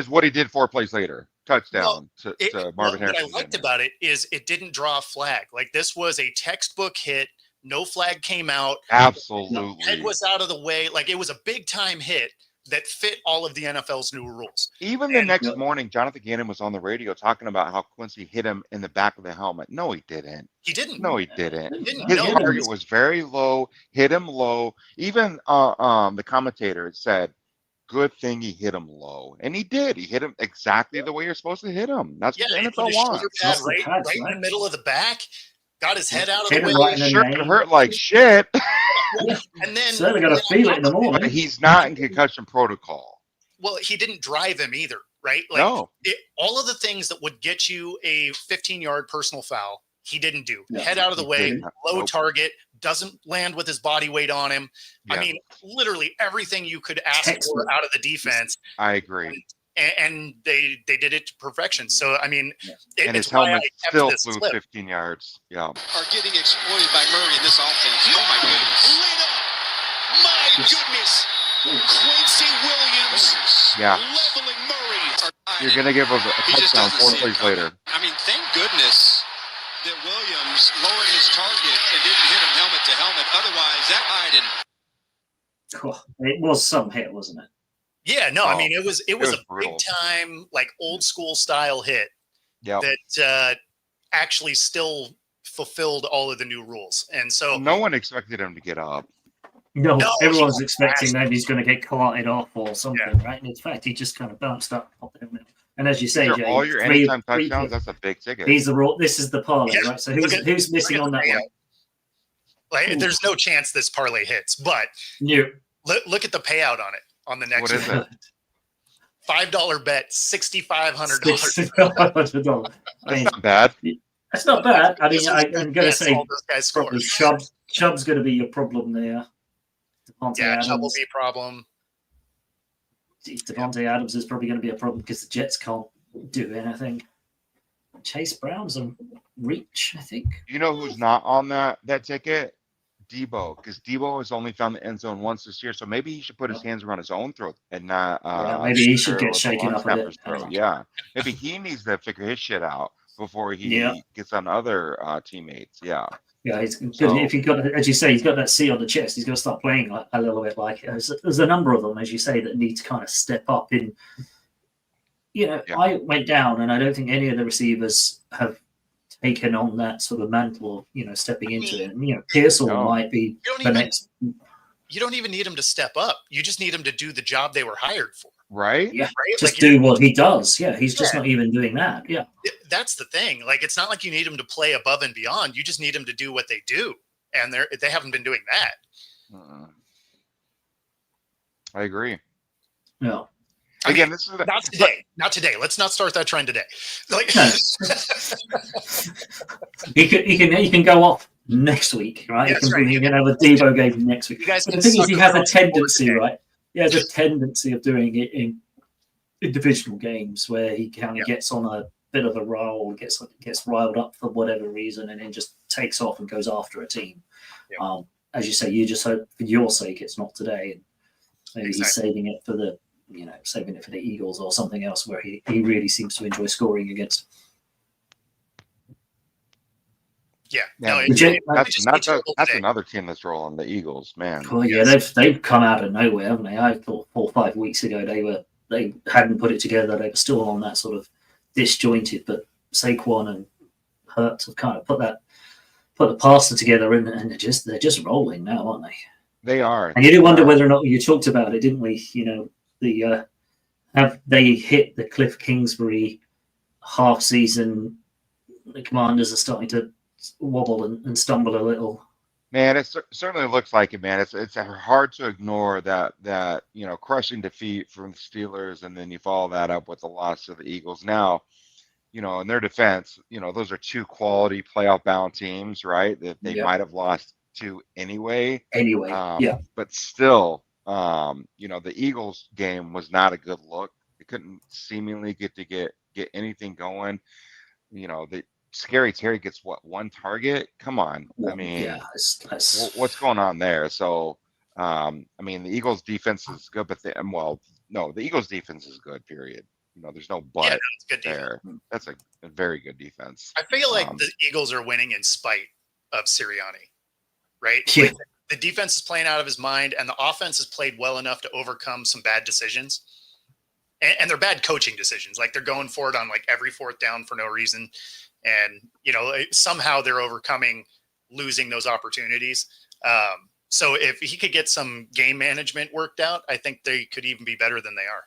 What he did 4 plays later. Touchdown to Marvin Harrison. What I liked about it is it didn't draw a flag. Like, this was a textbook hit. No flag came out. Absolutely. Head was out of the way. Like, it was a big time hit that fit all of the NFL's new rules. Even the next morning, Jonathan Gannon was on the radio talking about how Quincy hit him in the back of the helmet. No, he didn't. He didn't. No, he didn't. His target was very low, hit him low. Even the commentator said, good thing he hit him low, and he did. He hit him exactly the way you're supposed to hit him. That's Yeah, what he the put NFL his shoulder wants. pad That's the pads, right in right? the middle of the back, got his head out of Hit the him way. right in the Sure, name. it hurt like shit, Yeah. And then Certainly got to feel it in the but morning. he's not in concussion protocol. well, he didn't drive him either, right? Like No, all of the things that would get you a 15-yard personal foul, he didn't do. No, Head out of the he way, didn't. low Nope. target, doesn't land with his body weight on him. Yeah, I mean, literally everything you could ask Textbook. for out of the defense, I agree. and they did it to perfection. So I mean, Yeah. And it's his why I helmet kept still this flew clip. 15 yards. Yeah. Are getting exploited by Murray in this offense. Oh my goodness. Lit up. My goodness. Quincy Williams Yeah. leveling Murray. You're going to give us a He just touchdown doesn't 4 see it plays coming. later. I mean, thank goodness that Williams lowered his target and didn't hit him helmet to helmet. Otherwise, that hide and It was some hit, wasn't it? Yeah, no, I Oh, mean it was was a big brutal. time, like old school style hit Yeah. that actually still fulfilled all of the new rules. And so No one expected him to get up. No, No, everyone's he expecting crashed. that he's going to get carted off or something, right? And in fact, he just kind of bounced up. And as you say, These are Jay, all your three- anytime three- touchdowns. That's a big ticket. These are all. This is the parlay, Yeah, right? So look who's at- who's missing look on at that the one? Like, Ooh. there's no chance this parlay hits, but You. look at the payout on it on the next What is one. it? $5 bet, $6,500. $6,500. I That's mean, not bad. that's not bad. I mean, This is I'm good going to bets say all those guys score. probably Chubb's going to be your problem there. Devontae Yeah, Chubb will Adams. be a problem. Devontae Adams is probably going to be a problem because the Jets can't do anything. Chase Brown's on reach, I think. You know who's not on that ticket? Debo, because Debo has only found the end zone once this year, so maybe he should put his hands around his own throat and not. Yeah, maybe he should get with the shaken long up a bit. snapper's throat. Yeah, maybe he needs to figure his shit out before he Yeah. gets on other teammates. Yeah, Yeah, he's good. So- If he's got, as you say, he's got that C on the chest. He's got to start playing a little bit like it. There's a number of them, as you say, that need to kind of step up in. You know, Yeah. I went down, and I don't think any of the receivers have taken on that sort of mantle of, you know, stepping into it. And, you know, Pearsall No. might be You don't the even next. you don't even need them to step up. You just need them to do the job they were hired for, right. Yeah, right? just Like, do what he does. Yeah, he's just Yeah. not even doing that. Yeah, that's the thing. Like, it's not like you need them to play above and beyond. You just need them to do what they do, and they haven't been doing that. I agree. no. Again, this is Not today. Not today. Let's not start that trend today. Like, No. he can go off next week, right? Yeah, that's right. He can have a Devo game next week. you guys But can the thing is, suck he has a around tendency, today. right? He has a tendency of doing it in divisional games where he kind of gets on a bit of a roll, gets riled up for whatever reason, and then just takes off and goes after a team. Yeah. As you say, you just hope for your sake it's not today, and maybe he's Exactly. saving it for the Eagles or something else where he really seems to enjoy scoring against. Yeah. Yeah, No, Which is- That's another team that's rolling. The Eagles, man. Well, yeah, they've come out of nowhere, haven't they? I thought 4 or 5 weeks ago they hadn't put it together. They were still on that sort of disjointed, but Saquon and Hurts have kind of put the passer together, and they're just rolling now, aren't they? They are. And you do wonder whether or not you talked about it, didn't we? You know, have they hit the Cliff Kingsbury half season? The Commanders are starting to wobble and stumble a little. Man, it certainly looks like it, man. It's hard to ignore that crushing defeat from the Steelers, and then you follow that up with the loss to the Eagles. Now, in their defense, those are two quality playoff-bound teams, right? That they Yep. might have lost to anyway. Anyway, yeah. But still, the Eagles game was not a good look. They couldn't seemingly get anything going. The Scary Terry gets one target? Come on. I mean, yeah, that's what's going on there? So, the Eagles defense is good, but the Eagles defense is good, period. There's no but that's good defense. there. That's a very good defense. I feel like the Eagles are winning in spite of Sirianni, right? Yeah. Like, the defense is playing out of his mind, and the offense has played well enough to overcome some bad decisions. And they're bad coaching decisions. Like, they're going for it on like every fourth down for no reason. And, somehow they're overcoming losing those opportunities. So if he could get some game management worked out, I think they could even be better than they are.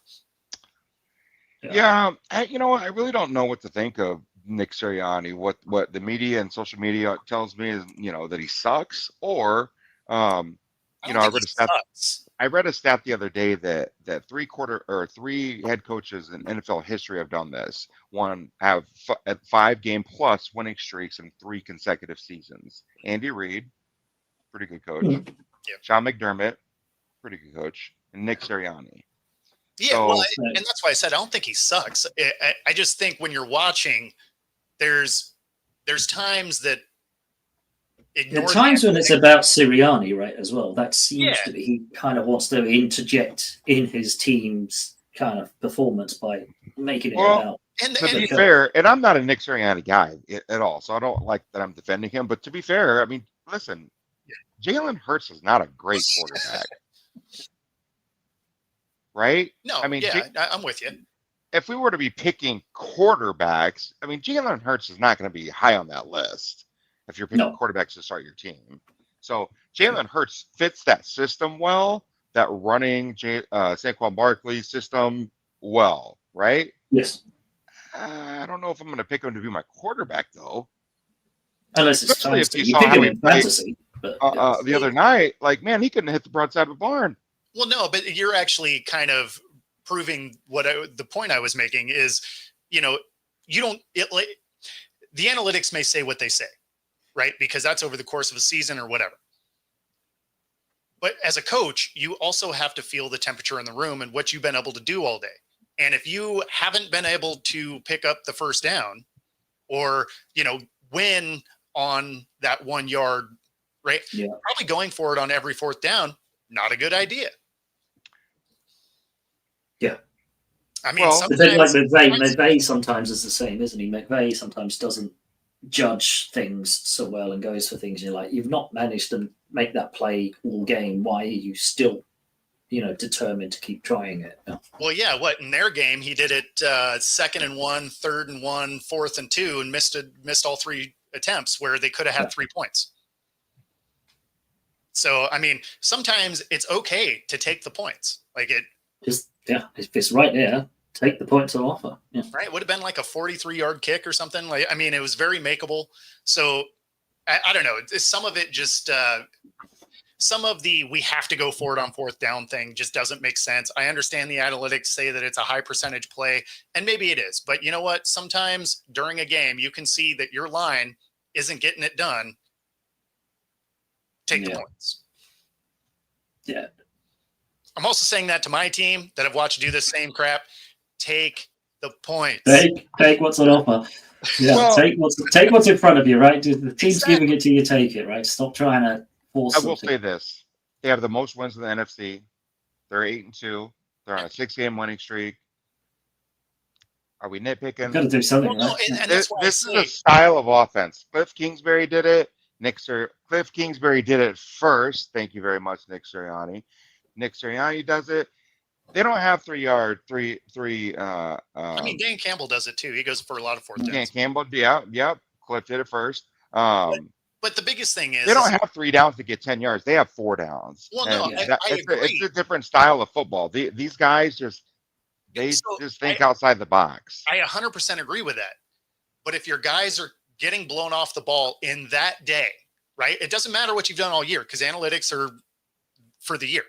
Yeah, you know what? I really don't know what to think of Nick Sirianni. What the media and social media tells me is, that he sucks, or I I don't think read he a stat. sucks. I read a stat the other day that three head coaches in NFL history have done this. One have 5-game plus winning streaks in 3 consecutive seasons. Andy Reid, pretty good coach. Mhm. Yep. Sean McDermott, pretty good coach, and Nick Sirianni. Yeah, well, So- and that's why I said I don't think he sucks. I just think when you're watching, there's times that There ignore are the times when it's analytics. about Sirianni, right, as well. That seems Yeah. to be, he kind of wants to interject in his team's kind of performance by making it Well, about. And, To and be fair, and I'm not a Nick Sirianni guy at all, so I don't like that I'm defending him. But to be fair, I mean, listen, Jalen Hurts is not a great quarterback, right? no, I mean, I'm with you. if we were to be picking quarterbacks, I mean, Jalen Hurts is not going to be high on that list if you're picking No. quarterbacks to start your team. So Jalen Hurts fits that system well, that running Saquon Barkley system well, right? Yes. I don't know if I'm going to pick him to be my quarterback, though. Unless it's Especially if fantasy. you You saw pick how him he in played, fantasy. But, the other night, like, man, he couldn't hit the broadside of a barn. Well, no, but you're actually kind of proving the point I was making is, you don't, the analytics may say what they say, right? Because that's over the course of a season or whatever. But as a coach, you also have to feel the temperature in the room and what you've been able to do all day. And if you haven't been able to pick up the first down or, win on that 1 yard, right? Yeah. Probably going for it on every fourth down, not a good idea. Yeah. I mean, Well, It's a bit like sometimes McVay sometimes is the same, isn't he? McVay sometimes doesn't judge things so well and goes for things you're like, you've not managed to make that play all game. Why are you still, determined to keep trying it? well, yeah, what in their game, he did it 2nd and 1, 3rd and 1, 4th and 2, and missed all 3 attempts where they could have had 3 points. So, I mean, sometimes it's okay to take the points. Like If it's right there, take the points on offer. Yeah. right? It would have been like a 43-yard kick or something. Like, I mean, it was very makeable. So I don't know. Some of it just, some of the we have to go for it on fourth down thing just doesn't make sense. I understand the analytics say that it's a high percentage play, and maybe it is. But you know what? Sometimes during a game, you can see that your line isn't getting it done. Take the points. Yeah. I'm also saying that to my team that I've watched do this same crap. Take the points. Take what's on offer. Yeah, Well, take what's in front of you, right? The team's Exactly. giving it to you, take it, right? Stop trying to force I will something. say this: they have the most wins in the NFC. They're 8-2. They're on a 6-game winning streak. Are we nitpicking? You've got to do something, Well, no, right? and that's why This I is say, a style of offense. Cliff Kingsbury did it. Cliff Kingsbury did it first. Thank you very much, Nick Sirianni. Nick Sirianni does it. They don't have 3 yard. I mean, Dan Campbell does it too. He goes for a lot of fourth Dan downs. Campbell, yep. Cliff did it first. But the biggest thing is They don't have 3 downs to get 10 yards. They have 4 downs. Well, no, And I it's agree. a different style of football. These guys just think outside the box. I 100% agree with that. But if your guys are getting blown off the ball in that day, right? It doesn't matter what you've done all year because analytics are for the year.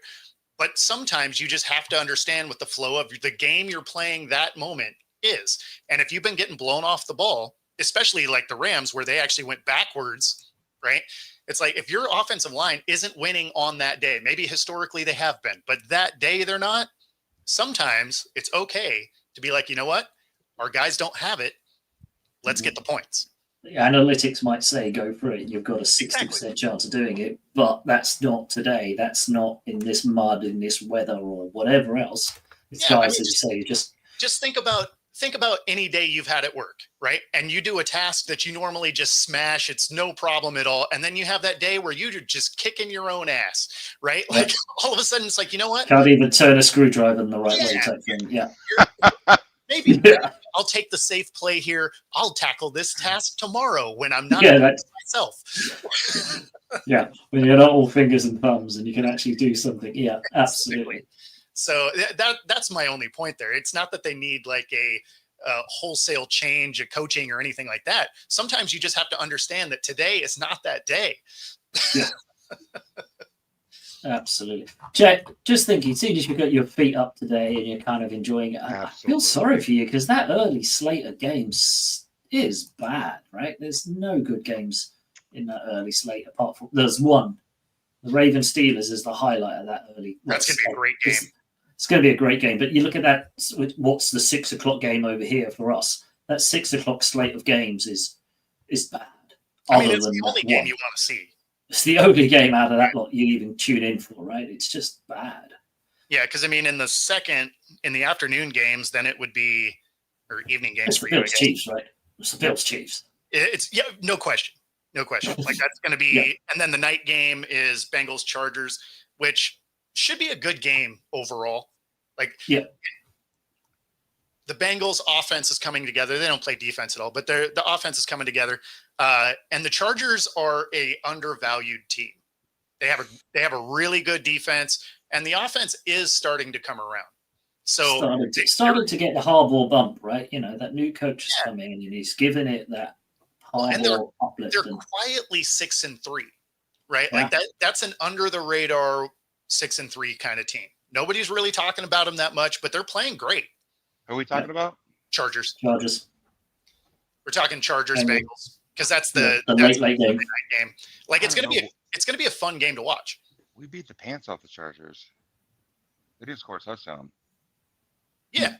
But sometimes you just have to understand what the flow of the game you're playing that moment is. And if you've been getting blown off the ball, especially like the Rams where they actually went backwards, right? It's like if your offensive line isn't winning on that day, maybe historically they have been, but that day they're not. Sometimes it's okay to be like, you know what? Our guys don't have it. Let's get the points. The analytics might say go for it. You've got a 60% chance of doing it, but that's not today. That's not in this mud, in this weather, or whatever else. It's Yeah, I guys, mean, as you say, just think about any day you've had at work, right? And you do a task that you normally just smash. It's no problem at all. And then you have that day where you're just kicking your own ass, right? Like all of a sudden it's like, you know what? can't even turn a screwdriver in the right way Yeah. type thing. Yeah. maybe Yeah. I'll take the safe play here. I'll tackle this task tomorrow when I'm not Yeah, that's, myself. yeah. When you're not all fingers and thumbs and you can actually do something. Yeah, absolutely. So that's my only point there. It's not that they need like a wholesale change of coaching or anything like that. Sometimes you just have to understand that today is not that day. Yeah. Absolutely. Jack, just thinking, seeing as you've got your feet up today and you're kind of enjoying it, I feel sorry for you because that early slate of games is bad, right? There's no good games in that early slate apart from there's one. The Raven Steelers is the highlight of that early. That's going to be a great game. It's going to be a great game. But you look at that, what's the 6 o'clock game over here for us? That 6 o'clock slate of games is bad. I mean, it's the only game you want to see. It's the only game out of that lot you even tune in for, right? It's just bad. Yeah, because I mean, in the afternoon games, then it would be, or evening games It's for the you, Bills Chiefs, right? It's the Bills Chiefs. It's no question. Like that's going to be, and then the night game is Bengals Chargers, which should be a good game overall. Like, yeah. The Bengals offense is coming together. They don't play defense at all, but the offense is coming together. And the Chargers are a undervalued team. They have a really good defense, and the offense is starting to come around. So started to get the Harbaugh bump, right? You know, that new coach is coming in and he's giving it that Harbaugh uplift. They're quietly 6-3, right? Yeah. Like that's an under the radar 6-3 kind of team. Nobody's really talking about them that much, but they're playing great. Who are we talking about? Chargers. We're talking Chargers Bengals because that's the late game. Like it's gonna be a fun game to watch. We beat the pants off the Chargers. They didn't score a touchdown. Yeah,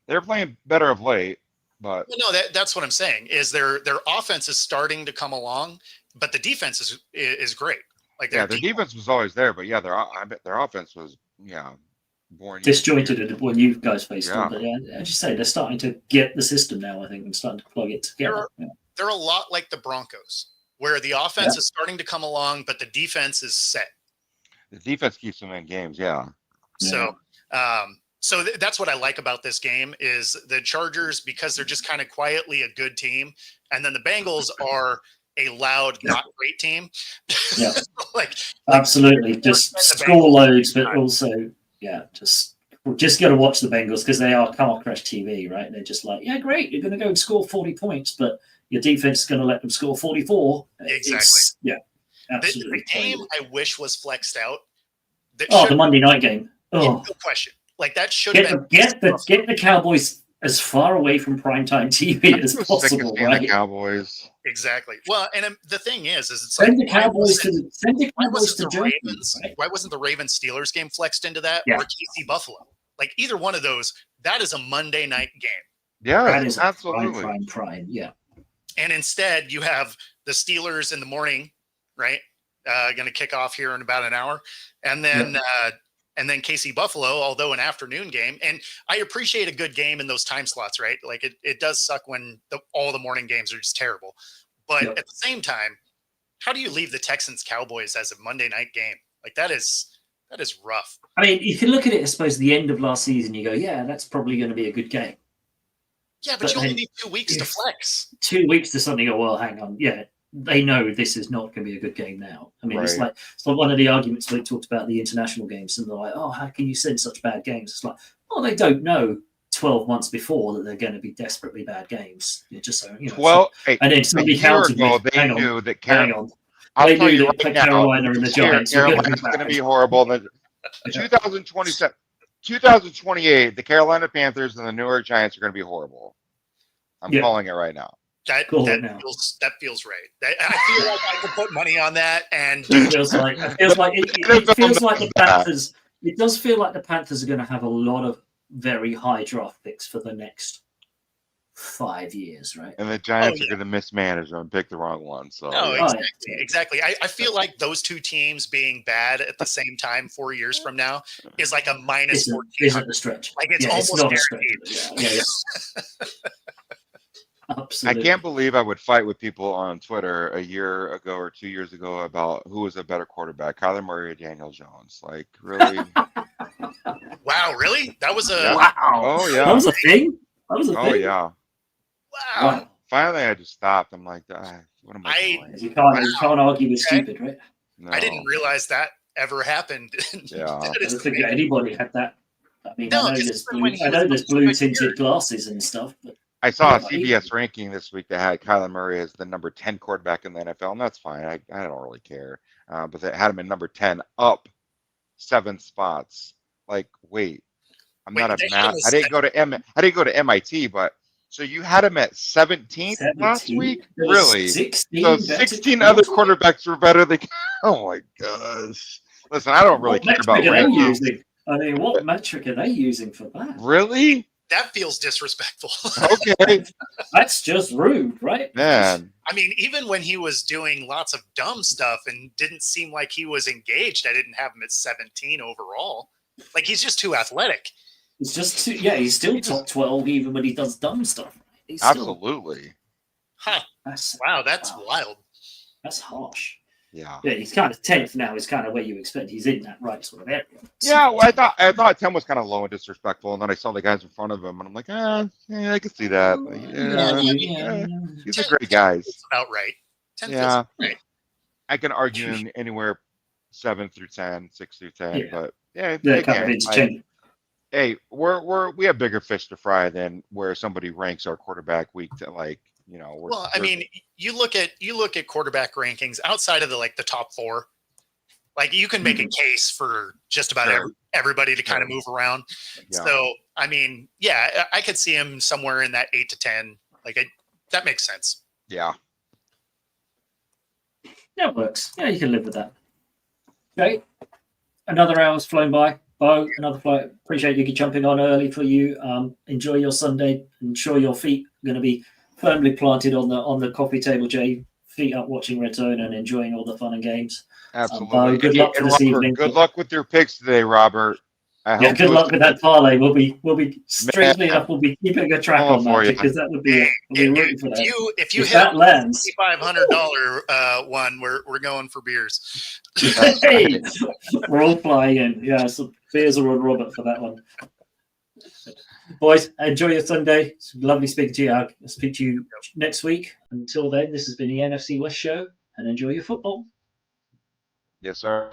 they're playing better of late, but no, that's what I'm saying. Is their offense is starting to come along, but the defense is great. Like their defense was always there, but I bet their offense was born disjointed when you guys faced them. But as you say, they're starting to get the system now, I think, and starting to plug it together. They're a lot like the Broncos, where the offense is starting to come along, but the defense is set. The defense keeps them in games, So that's what I like about this game is the Chargers, because they're just kind of quietly a good team, and then the Bengals are a loud, not great team. Yeah, absolutely. Just score loads, but also, just got to watch the Bengals because they are car crash TV, right? They're just like, great, you're going to go and score 40 points, but your defense is going to let them score 44. Exactly. Absolutely. The game I wish was flexed out. The Monday night game. No question. Like that should have get the Cowboys as far away from primetime TV as possible, right? The Cowboys. Exactly. Well, and the thing is it's send the Cowboys to Ravens. Right? Why wasn't the Ravens Steelers game flexed into that or KC Buffalo? Like either one of those, that is a Monday night game. Yeah, that is absolutely prime. Yeah. And instead, you have the Steelers in the morning, right? Going to kick off here in about an hour, and then KC Buffalo, although an afternoon game. And I appreciate a good game in those time slots, right? Like it does suck when all the morning games are just terrible. But at the same time, how do you leave the Texans Cowboys as a Monday night game? Like that is rough. I mean, you can look at it, I suppose, the end of last season, you go, that's probably going to be a good game. Yeah, but you only need 2 weeks to flex. 2 weeks to suddenly go, well, hang on. Yeah, they know this is not going to be a good game now. I mean, it's like one of the arguments we talked about the international games, and they're like, oh, how can you send such bad games? It's like, well, they don't know 12 months before that they're going to be desperately bad games. You're just so, and then somebody counted me. They knew that Carolina and the Giants Carolina's going to be horrible. 2028, the Carolina Panthers and the New York Giants are going to be horrible. I'm calling it right now. That feels right. I feel like I could put money on that, and it feels like the Panthers. It does feel like the Panthers are going to have a lot of very high draft picks for the next 5 years, right? And the Giants are going to mismanage them and pick the wrong one. So exactly. I feel like those two teams being bad at the same time 4 years from now is like a minus 14. Isn't the stretch? Like it's almost guaranteed. Absolutely. I can't believe I would fight with people on Twitter a year ago or 2 years ago about who was a better quarterback, Kyler Murray or Daniel Jones. Like, really? Wow, really? That was wow. Oh, yeah. That was a thing? That was a Oh thing. yeah. Wow. Finally, I just stopped. I'm like, what am I doing? You can't argue with stupid, right? No. I didn't realize that ever happened. Yeah. I don't think anybody had that. I mean, No, I know 'cause there's even when blue, he I was know there's supposed to blue be tinted glasses and stuff, but I saw a Yeah, CBS ranking this week that had Kyler Murray as the number 10 quarterback in the NFL, and that's fine. I don't really care. But they had him in number 10, up 7 spots. Like, wait, I'm Wait, not a they had math. him as I didn't go to MIT, but so you had him at 17th last 17. week? There was Really? 16 So better 16 other quarterbacks. quarterbacks were better than. Oh my gosh! Listen, I don't really What care metric about are they rankings. using? I mean, what metric are they using for that? Really? that feels disrespectful. Okay, That's just rude, right? man. I mean, even when he was doing lots of dumb stuff and didn't seem like he was engaged, I didn't have him at 17 overall. Like, he's just too athletic. He's just too, yeah, he's still top 12 even when he does dumb stuff. He's still, Absolutely. Huh. Wow, that's wild. That's harsh. Yeah. Yeah, he's kind of 10th now. Is kind of where you expect. He's in that right sort of area. Yeah, well, I thought 10 was kind of low and disrespectful, and then I saw the guys in front of him, and I'm like, yeah, I can see that. Like, these are great guys. It's about right. 10 Yeah, feels right. I can argue in anywhere 7 through 10, 6 through 10, Yeah. but yeah, They're kind of again, interchangeable. hey, we have bigger fish to fry than where somebody ranks our quarterback week to, like, Well, I mean, you look at quarterback rankings outside of the top 4. Like, you can make a case for just about everybody to kind of move around. Yeah. So, I mean, yeah, I could see him somewhere in that 8 to 10. Like, that makes sense. Yeah. Yeah, it works. Yeah, you can live with that. Okay. Another hour's flown by. Bo, another flight. Appreciate you jumping on early for you. Enjoy your Sunday. Ensure your feet are going to be firmly planted on the coffee table, Jay. Feet up, watching Red Zone and enjoying all the fun and games. Absolutely. Bo, good luck for this evening. Good luck with your picks today, Robert. Good luck with that parlay. We'll be strangely enough, we'll be keeping a track on that because that would be rooting for that. If you hit that lands, $500 one, we're going for beers. Hey, we're all flying in. Yeah, so beers are on Robert for that one. Boys, enjoy your Sunday. It's lovely speaking to you. I'll speak to you next week. Until then, this has been the NFC West Show, and enjoy your football. Yes, sir.